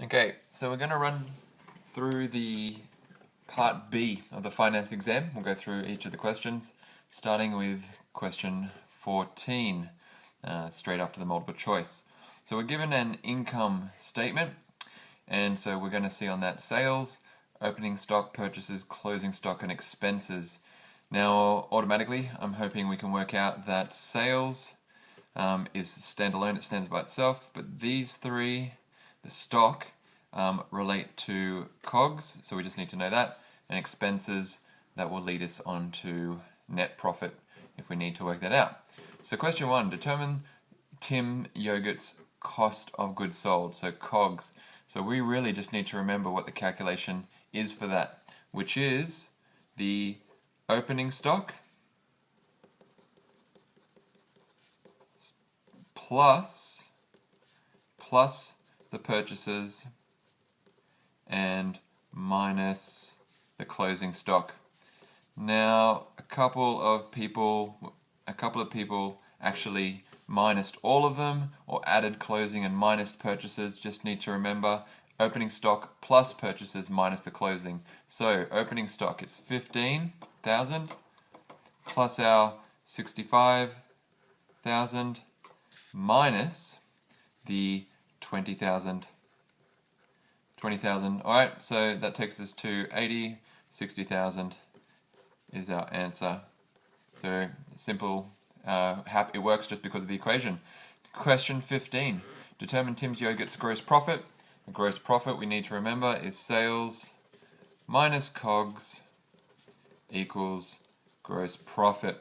Okay, so we're going to run through the part B of the finance exam. We'll go through each of the questions, starting with question 14, straight after the multiple choice. So we're given an income statement, and so we're going to see on that sales, opening stock, purchases, closing stock, and expenses. Now, automatically, I'm hoping we can work out that sales is standalone, it stands by itself, but these three, the stock, relate to COGS, so we just need to know that, and expenses, that will lead us on to net profit if we need to work that out. So question 1, determine Tim Yogurt's cost of goods sold, so COGS. So we really just need to remember what the calculation is for that, which is the opening stock plus the purchases and minus the closing stock. Now, a couple of people actually minused all of them or added closing and minused purchases. Just need to remember opening stock plus purchases minus the closing. So opening stock, it's 15,000 plus our 65,000 minus the 20,000. Alright, so that takes us to 80, 60,000 is our answer. So simple, it works just because of the equation. Question 15, determine Tim's Yogurt's gross profit. The gross profit we need to remember is sales minus COGS equals gross profit.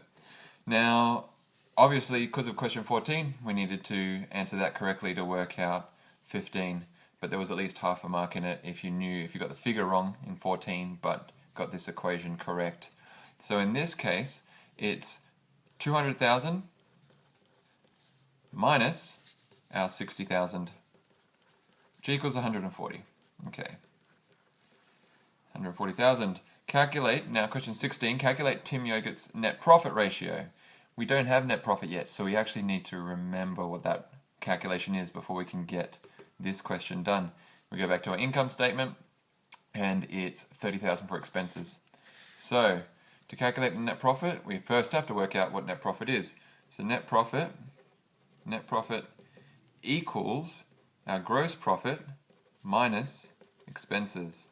Now, obviously, because of question 14, we needed to answer that correctly to work out 15. But there was at least half a mark in it if you got the figure wrong in 14, but got this equation correct. So in this case, it's 200,000 minus our 60,000, which equals 140. Okay. 140,000. Calculate, now question 16, calculate Tim Yogurt's net profit ratio. We don't have net profit yet, so we actually need to remember what that calculation is before we can get this question done. We go back to our income statement, and it's 30,000 for expenses. So, to calculate the net profit, we first have to work out what net profit is. So net profit equals our gross profit minus expenses,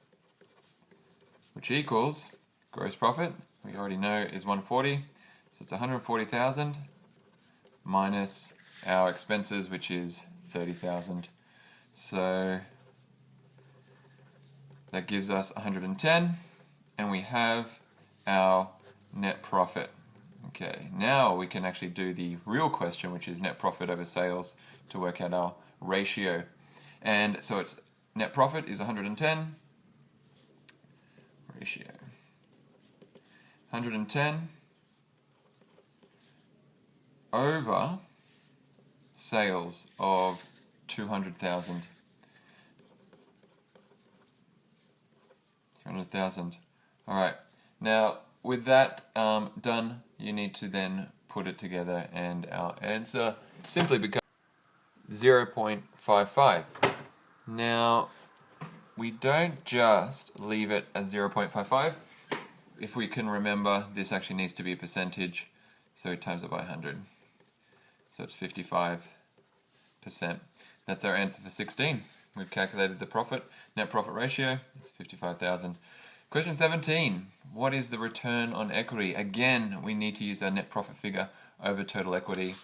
which equals gross profit, we already know is 140, so it's 140,000 minus our expenses, which is 30,000. So that gives us 110, and we have our net profit. Okay, now we can actually do the real question, which is net profit over sales, to work out our ratio. And so it's net profit is 110, ratio 110 over sales of 200,000. 200,000. Alright, now with that done, you need to then put it together, and our answer simply becomes 0.55. Now, we don't just leave it as 0.55. If we can remember, this actually needs to be a percentage, so we times it by 100. So it's 55%. That's our answer for 16. We've calculated the net profit ratio, it's 55,000. Question 17, what is the return on equity? Again, we need to use our net profit figure over total equity.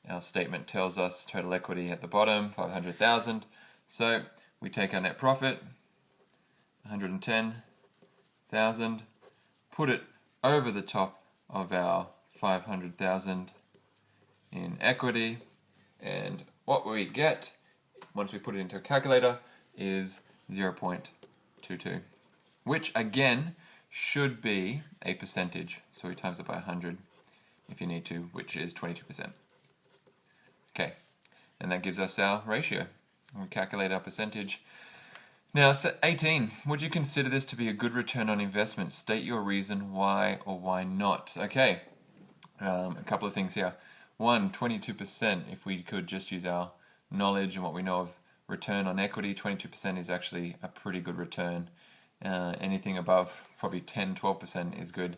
Our statement tells us total equity at the bottom, 500,000. So we take our net profit, 110,000, put it over the top of our 500,000 in equity, and what we get once we put it into a calculator is 0.22, which again should be a percentage, so we times it by 100 if you need to, which is 22%. Okay, and that gives us our ratio. We calculate our percentage. Now, 18, would you consider this to be a good return on investment? State your reason why or why not. Okay, a couple of things here. One, 22%, if we could just use our knowledge and what we know of return on equity. 22% is actually a pretty good return. Anything above probably 10-12% is good.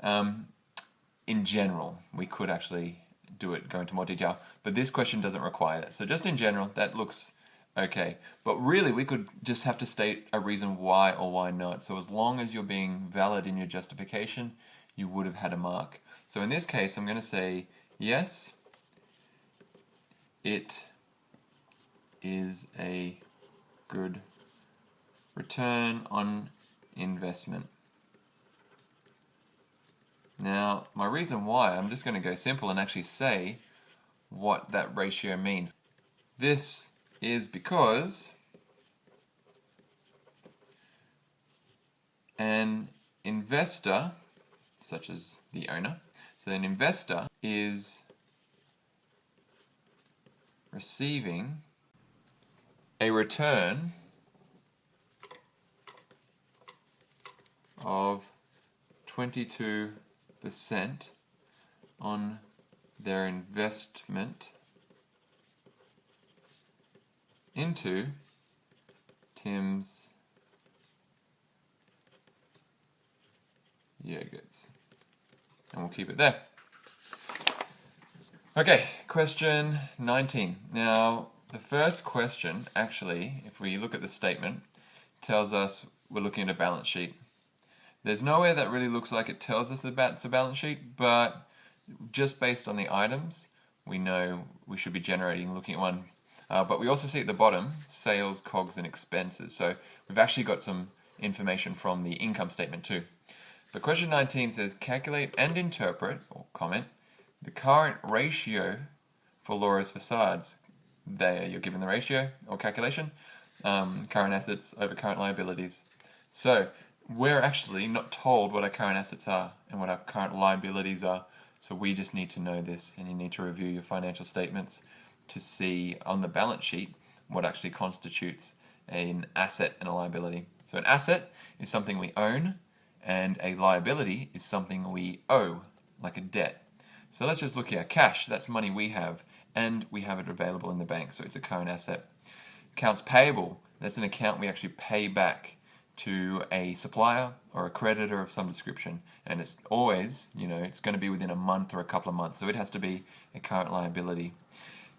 In general, we could actually go into more detail, but this question doesn't require that. So just in general, that looks okay. But really, we could just have to state a reason why or why not. So as long as you're being valid in your justification, you would have had a mark. So in this case, I'm going to say, yes, it is a good return on investment. Now, my reason why, I'm just going to go simple and actually say what that ratio means. This is because an investor, such as the owner, so an investor is receiving a return of 22% on their investment into Tim's yogurts. And we'll keep it there. Okay, question 19. Now, the first question, actually, if we look at the statement, tells us we're looking at a balance sheet. There's nowhere that really looks like it tells us about it's a balance sheet, but just based on the items, we know we should be looking at one. But we also see at the bottom, sales, COGS, and expenses. So we've actually got some information from the income statement too. But question 19 says, calculate and interpret, or comment, the current ratio for Laura's facades. There you're given the ratio, or calculation, current assets over current liabilities. So we're actually not told what our current assets are and what our current liabilities are. So we just need to know this, and you need to review your financial statements to see on the balance sheet what actually constitutes an asset and a liability. So an asset is something we own, and a liability is something we owe, like a debt. So let's just look here. Cash, that's money we have, and we have it available in the bank, so it's a current asset. Accounts payable, that's an account we actually pay back to a supplier or a creditor of some description, and it's always, it's going to be within a month or a couple of months, so it has to be a current liability.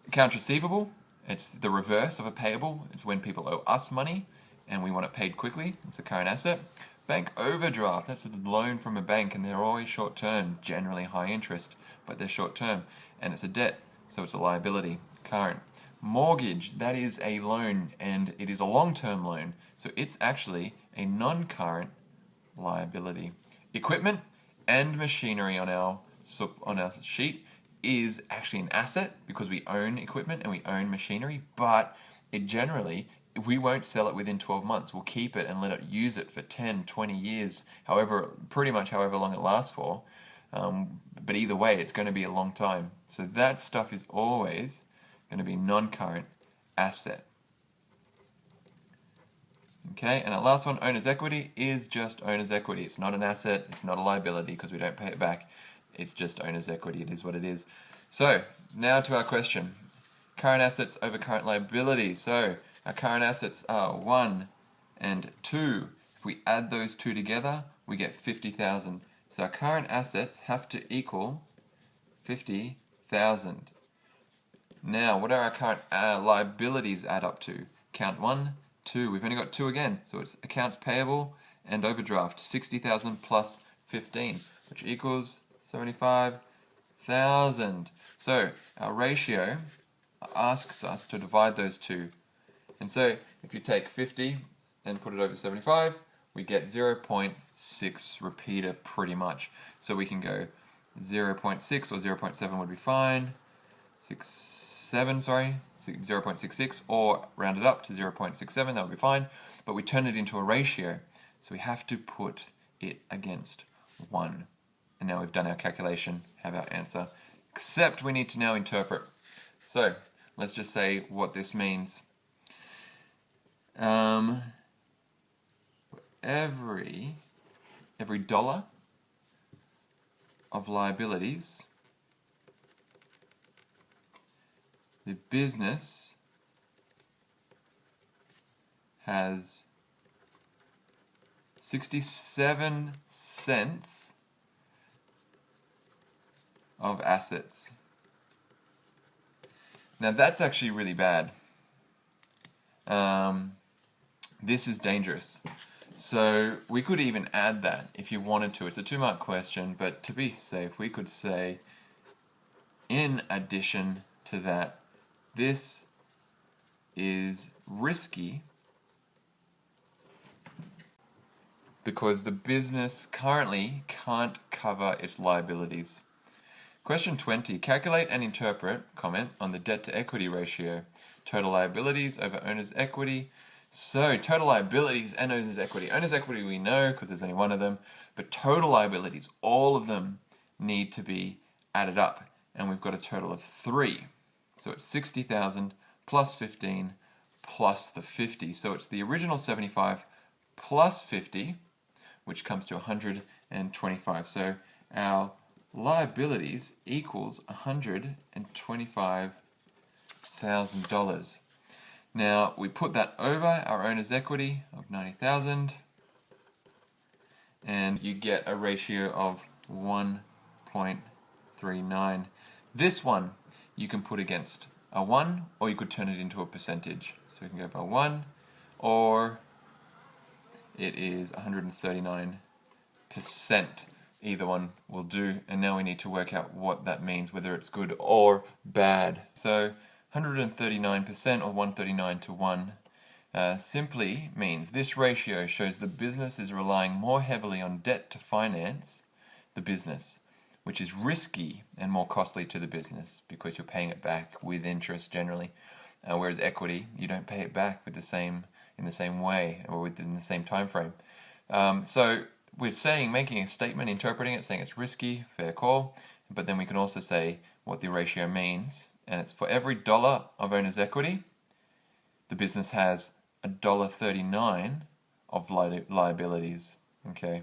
Accounts receivable, it's the reverse of a payable. It's when people owe us money and we want it paid quickly. It's a current asset. Bank overdraft, that's a loan from a bank, and they're always short term, generally high interest, but they're short term, and it's a debt, so it's a liability, current. Mortgage, that is a loan, and it is a long-term loan, so it's actually a non-current liability. Equipment and machinery on our sheet is actually an asset because we own equipment and we own machinery, but we won't sell it within 12 months. We'll keep it and let it use it for 10, 20 years, pretty much however long it lasts for. But either way, it's going to be a long time. So that stuff is always going to be non-current asset. Okay, and our last one, owner's equity, is just owner's equity. It's not an asset, it's not a liability because we don't pay it back. It's just owner's equity. It is what it is. So, now to our question. Current assets over current liabilities. So, our current assets are 1 and 2. If we add those two together, we get 50,000. So, our current assets have to equal 50,000. Now, what are our current liabilities add up to? Count 1, 2. We've only got 2 again. So, it's accounts payable and overdraft. 60,000 plus 15, which equals 75,000. So our ratio asks us to divide those two. And so if you take 50 and put it over 75, we get 0.6 repeater pretty much. So we can go 0.6 or 0.7 would be fine. 0.66, or round it up to 0.67, that would be fine. But we turn it into a ratio, so we have to put it against 1. And now we've done our calculation, have our answer. Except we need to now interpret. So let's just say what this means. Every dollar of liabilities, the business has 67 cents of assets. Now that's actually really bad. This is dangerous. So we could even add that if you wanted to. It's a 2-mark question, but to be safe, we could say, in addition to that, this is risky because the business currently can't cover its liabilities. Question 20. Calculate and interpret, comment, on the debt to equity ratio. Total liabilities over owner's equity. So, total liabilities and owner's equity. Owner's equity we know because there's only one of them, but total liabilities, all of them need to be added up. And we've got a total of 3. So it's 60,000 plus 15 plus the 50. So it's the original 75 plus 50, which comes to 125. So our liabilities equals $125,000. Now we put that over our owner's equity of 90,000, and you get a ratio of 1.39. This one you can put against a 1, or you could turn it into a percentage. So we can go by 1, or it is 139%. Either one will do, and now we need to work out what that means, whether it's good or bad. So 139%, or 139 to 1, simply means this ratio shows the business is relying more heavily on debt to finance the business, which is risky and more costly to the business because you're paying it back with interest generally, whereas equity, you don't pay it back in the same way or within the same time frame. So we're making a statement, interpreting it, saying it's risky, fair call, but then we can also say what the ratio means, and it's for every dollar of owner's equity, the business has $1.39 of liabilities. Okay.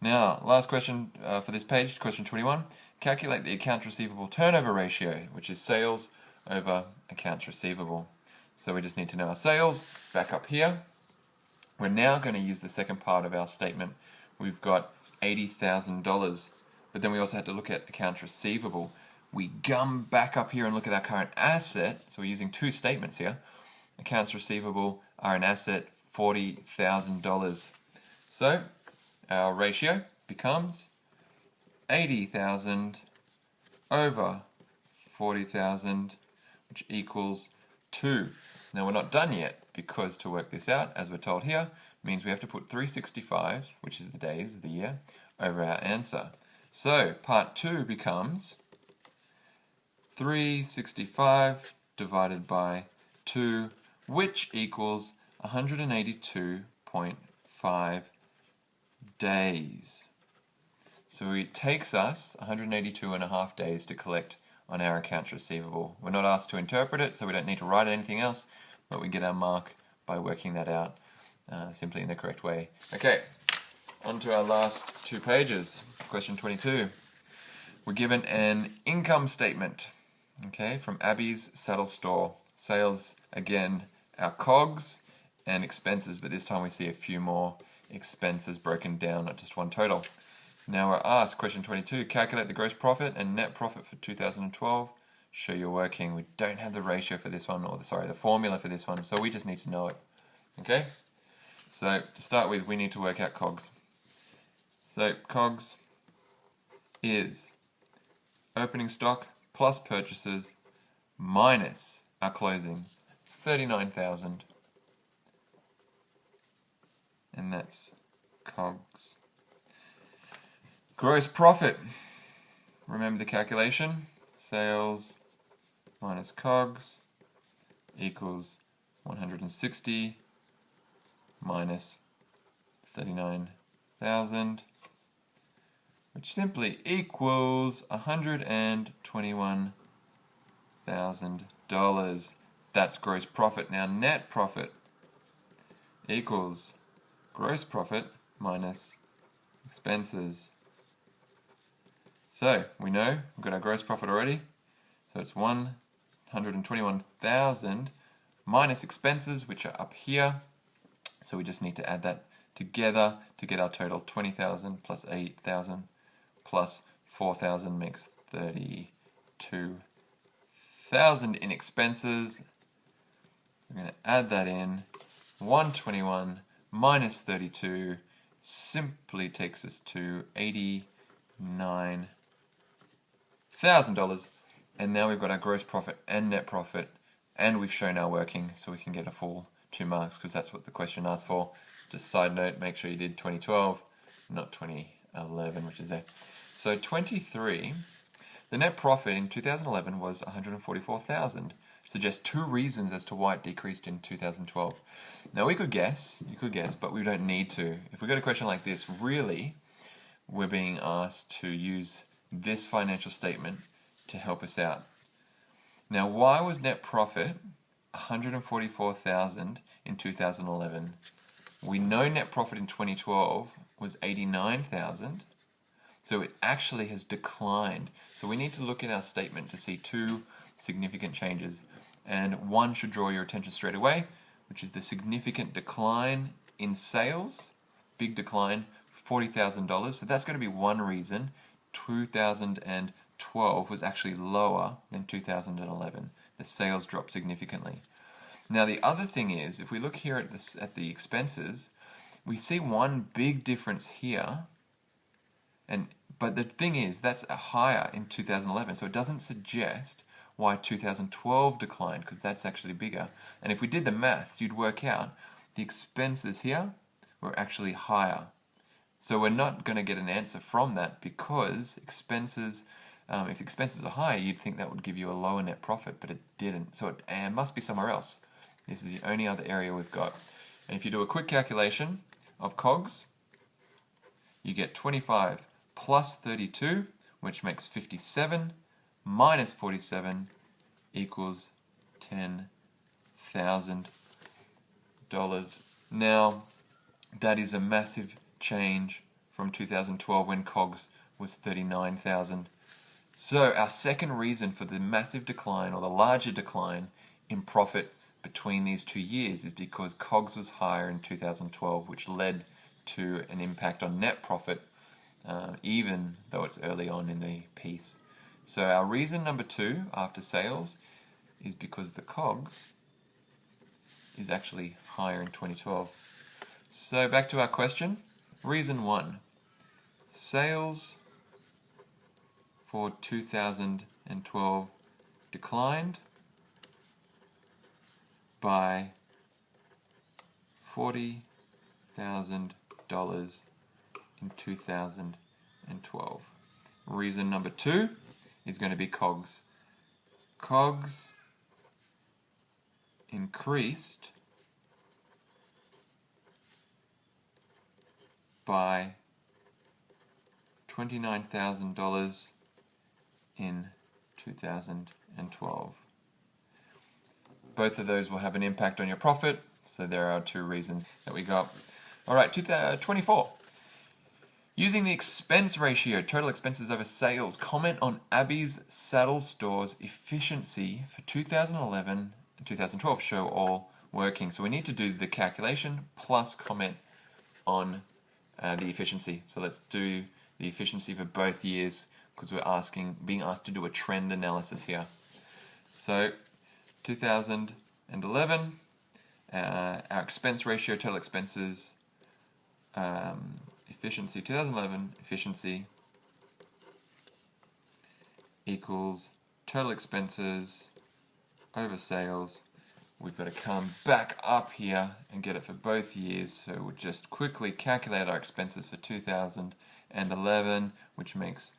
Now, last question for this page, question 21. Calculate the accounts receivable turnover ratio, which is sales over accounts receivable. So we just need to know our sales back up here. We're now going to use the second part of our statement. We've got $80,000, but then we also had to look at accounts receivable. We come back up here and look at our current asset. So we're using 2 statements here. Accounts receivable are an asset, $40,000. So our ratio becomes 80,000 over 40,000, which equals 2. Now we're not done yet, because to work this out, as we're told here, means we have to put 365, which is the days of the year, over our answer. So part 2 becomes 365 divided by 2, which equals 182.5 days. So it takes us 182.5 days to collect on our accounts receivable. We're not asked to interpret it, so we don't need to write anything else, but we get our mark by working that out simply in the correct way. Okay, on to our last 2 pages. Question 22. We're given an income statement, okay, from Abby's Saddle Store. Sales, again, our COGS and expenses, but this time we see a few more expenses broken down, not just one total. Now we're asked, question 22, calculate the gross profit and net profit for 2012. Show you're working. We don't have the ratio for this one, or the formula for this one, so we just need to know it. Okay? So to start with, we need to work out COGS. So COGS is opening stock plus purchases minus our clothing, 39,000. And that's COGS. Gross profit. Remember the calculation. Sales minus COGS equals 160 minus 39,000, which simply equals $121,000. That's gross profit. Now net profit equals gross profit minus expenses. So we know we've got our gross profit already. So it's 121,000 minus expenses, which are up here. So we just need to add that together to get our total. 20,000 plus 8,000 plus 4,000 makes 32,000 in expenses. We're going to add that in. 121 minus 32 simply takes us to $89,000. And now we've got our gross profit and net profit, and we've shown our working, so we can get a full 2 marks because that's what the question asked for. Just side note, make sure you did 2012, not 2011, which is there. So 23, the net profit in 2011 was 144,000. Suggest 2 reasons as to why it decreased in 2012. Now you could guess, but we don't need to. If we got a question like this, really, we're being asked to use this financial statement to help us out. Now, why was net profit 144,000 in 2011? We know net profit in 2012 was 89,000, so it actually has declined. So we need to look at our statement to see 2 significant changes, and one should draw your attention straight away, which is the significant decline in sales, big decline, $40,000. So that's going to be one reason. 2012 was actually lower than 2011. The sales dropped significantly. Now the other thing is, if we look here at the expenses, we see one big difference here, but the thing is that's higher in 2011, so it doesn't suggest why 2012 declined, because that's actually bigger. And if we did the maths, you'd work out the expenses here were actually higher. So we're not going to get an answer from that, because expenses, if expenses are higher, you'd think that would give you a lower net profit, but it didn't. So it must be somewhere else. This is the only other area we've got. And if you do a quick calculation of COGS, you get 25 plus 32, which makes 57, minus 47 equals $10,000. Now, that is a massive change from 2012 when COGS was 39,000. So our second reason for the massive decline, or the larger decline in profit between these 2 years, is because COGS was higher in 2012, which led to an impact on net profit, even though it's early on in the piece. So our reason number 2 after sales is because the COGS is actually higher in 2012. So back to our question. Reason 1, sales for 2012 declined by $40,000 in 2012. Reason number 2 is going to be COGS. COGS increased by $29,000 in 2012. Both of those will have an impact on your profit, so there are 2 reasons that we got. Alright, 24. Using the expense ratio, total expenses over sales, comment on Abby's Saddle Store's efficiency for 2011 and 2012. Show all working. So we need to do the calculation plus comment on the efficiency. So let's do the efficiency for both years, because we're being asked to do a trend analysis here. So 2011, our expense ratio, total expenses, efficiency, 2011 efficiency equals total expenses over sales. We've got to come back up here and get it for both years. So we'll just quickly calculate our expenses for 2011, which makes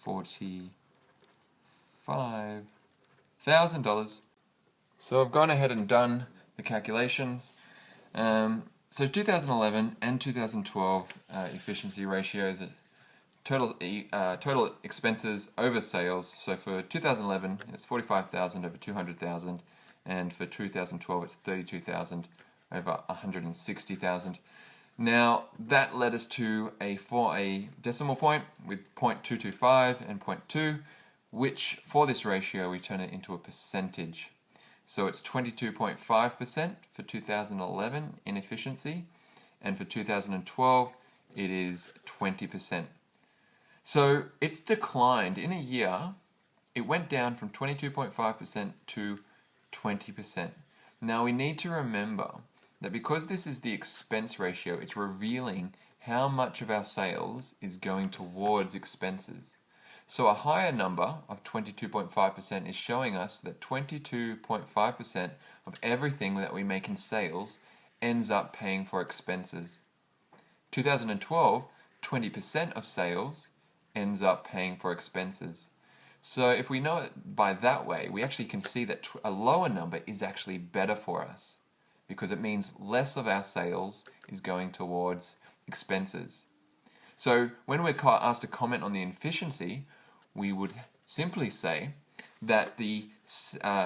$45,000. So I've gone ahead and done the calculations. So 2011 and 2012 efficiency ratios, total expenses over sales. So for 2011, it's 45,000 over 200,000, and for 2012, it's 32,000 over 160,000. Now that led us to for a decimal point with 0.225 and 0.2, which for this ratio we turn it into a percentage. So it's 22.5% for 2011 in efficiency, and for 2012 it is 20%. So it's declined in a year. It went down from 22.5% to 20%. Now we need to remember that because this is the expense ratio, it's revealing how much of our sales is going towards expenses. So a higher number of 22.5% is showing us that 22.5% of everything that we make in sales ends up paying for expenses. 2012, 20% of sales ends up paying for expenses. So if we know it by that way, we actually can see that a lower number is actually better for us, because it means less of our sales is going towards expenses. So when we're asked to comment on the efficiency, we would simply say that the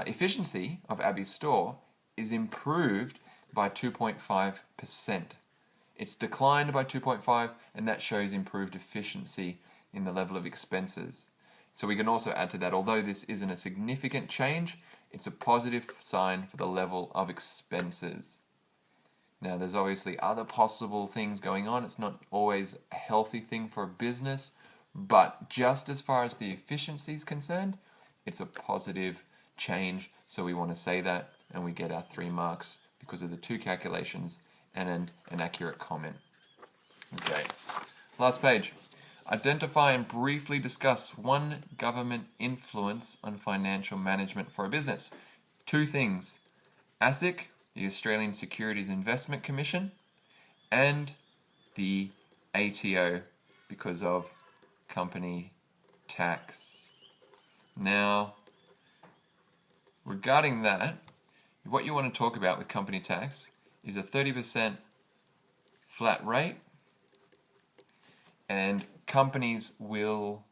efficiency of Abby's store is improved by 2.5%. It's declined by 2.5%, and that shows improved efficiency in the level of expenses. So we can also add to that, although this isn't a significant change, it's a positive sign for the level of expenses. Now, there's obviously other possible things going on. It's not always a healthy thing for a business, but just as far as the efficiency is concerned, it's a positive change. So we want to say that, and we get our 3 marks because of the 2 calculations and an accurate comment. Okay, last page. Identify and briefly discuss one government influence on financial management for a business. 2 things: ASIC, the Australian Securities Investment Commission, and the ATO, because of company tax. Now, regarding that, what you want to talk about with company tax is a 30% flat rate, and companies will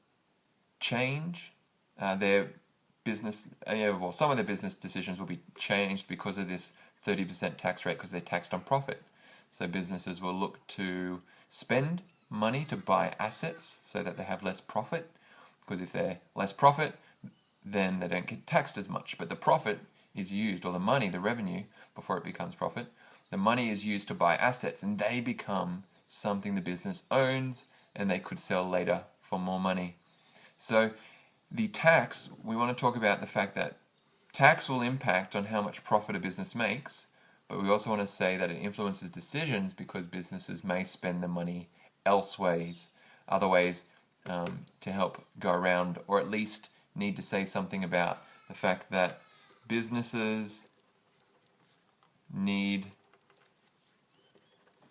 change their business, well, some of their business decisions will be changed because of this 30% tax rate, because they're taxed on profit. So businesses will look to spend money to buy assets so that they have less profit, because if they're less profit, then they don't get taxed as much. But the profit is used, or the money, the revenue, before it becomes profit, the money is used to buy assets, and they become something the business owns, and they could sell later for more money. So the tax, we want to talk about the fact that tax will impact on how much profit a business makes, but we also want to say that it influences decisions because businesses may spend the money elsewise, other ways to help go around, or at least need to say something about the fact that businesses need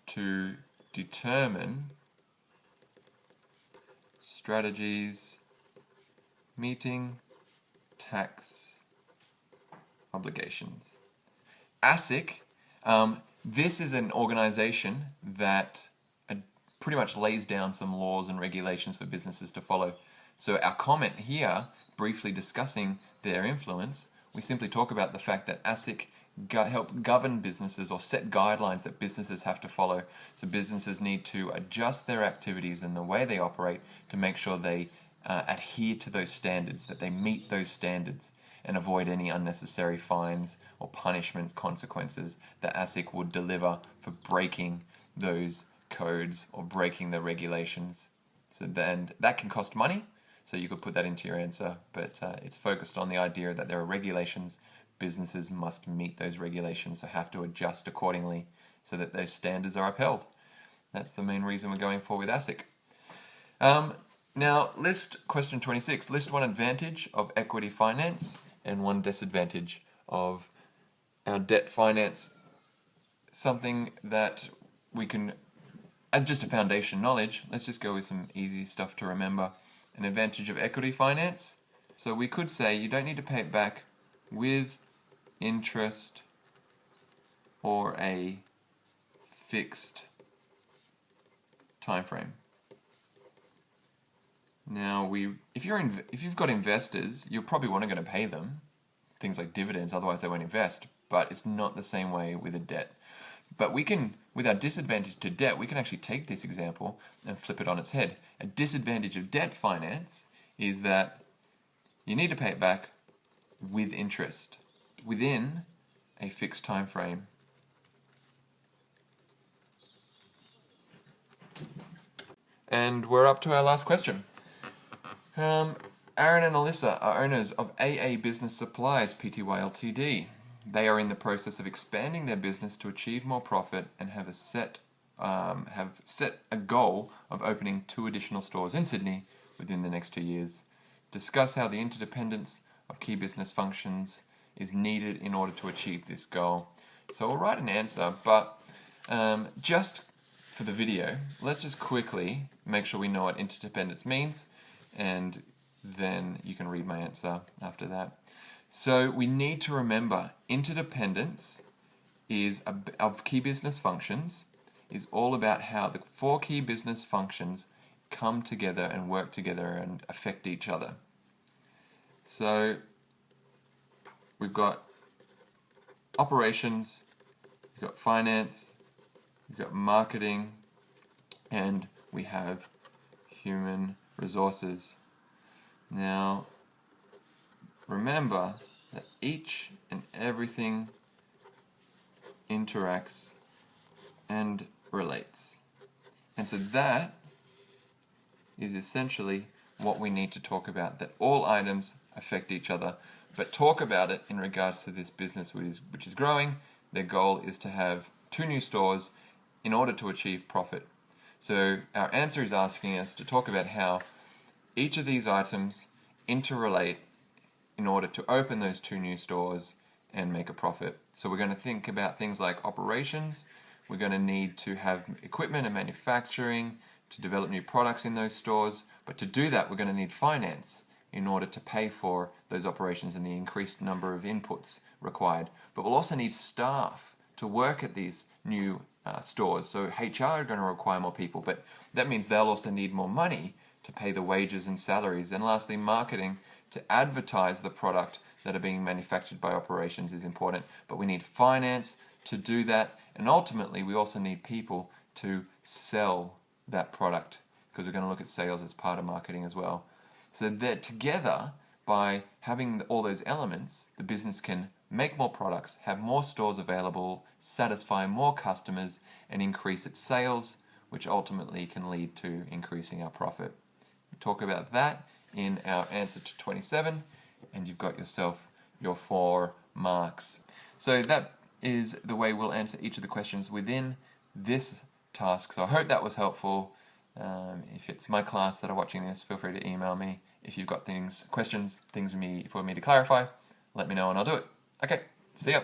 to determine strategies meeting tax obligations. ASIC, this is an organization that pretty much lays down some laws and regulations for businesses to follow. So our comment here, briefly discussing their influence, we simply talk about the fact that ASIC help govern businesses or set guidelines that businesses have to follow. So businesses need to adjust their activities and the way they operate to make sure they adhere to those standards, that they meet those standards, and avoid any unnecessary fines or punishment consequences that ASIC would deliver for breaking those codes or breaking the regulations. So then that can cost money, so you could put that into your answer, but it's focused on the idea that there are regulations. Businesses must meet those regulations, so have to adjust accordingly so that those standards are upheld. That's the main reason we're going for with ASIC. Now, question 26. List one advantage of equity finance and one disadvantage of our debt finance. Something that we can, as just a foundation knowledge, let's just go with some easy stuff to remember. An advantage of equity finance. So we could say you don't need to pay it back with interest or a fixed time frame. Now, if you've got investors, you'll probably want to pay them things like dividends, otherwise they won't invest. But it's not the same way with a debt. But we can, with our disadvantage to debt, we can actually take this example and flip it on its head. A disadvantage of debt finance is that you need to pay it back with interest. within a fixed time frame. And we're up to our last question. Aaron and Alyssa are owners of AA Business Supplies Pty Ltd. They are in the process of expanding their business to achieve more profit and have set a goal of opening 2 additional stores in Sydney within the next 2 years. Discuss how the interdependence of key business functions is needed in order to achieve this goal. So we'll write an answer, but just for the video, let's just quickly make sure we know what interdependence means, and then you can read my answer after that. So we need to remember interdependence of key business functions is all about how the 4 key business functions come together and work together and affect each other. So we've got operations, we've got finance, we've got marketing, and we have human resources. Now, remember that each and everything interacts and relates. And so that is essentially what we need to talk about, that all items affect each other, but talk about it in regards to this business which is growing. Their goal is to have 2 new stores in order to achieve profit. So our answer is asking us to talk about how each of these items interrelate in order to open those 2 new stores and make a profit. So we're going to think about things like operations. We're going to need to have equipment and manufacturing to develop new products in those stores. But to do that, we're going to need finance in order to pay for those operations and the increased number of inputs required. But we'll also need staff to work at these new stores. So HR are going to require more people, but that means they'll also need more money to pay the wages and salaries. And lastly, marketing to advertise the product that are being manufactured by operations is important, but we need finance to do that, and ultimately we also need people to sell that product, because we're going to look at sales as part of marketing as well. So that together, by having all those elements, the business can make more products, have more stores available, satisfy more customers, and increase its sales, which ultimately can lead to increasing our profit. We'll talk about that in our answer to 27, and you've got yourself your 4 marks. So that is the way we'll answer each of the questions within this task. So I hope that was helpful. If it's my class that are watching this, feel free to email me. If you've got questions, things for me to clarify, let me know and I'll do it. Okay, see ya.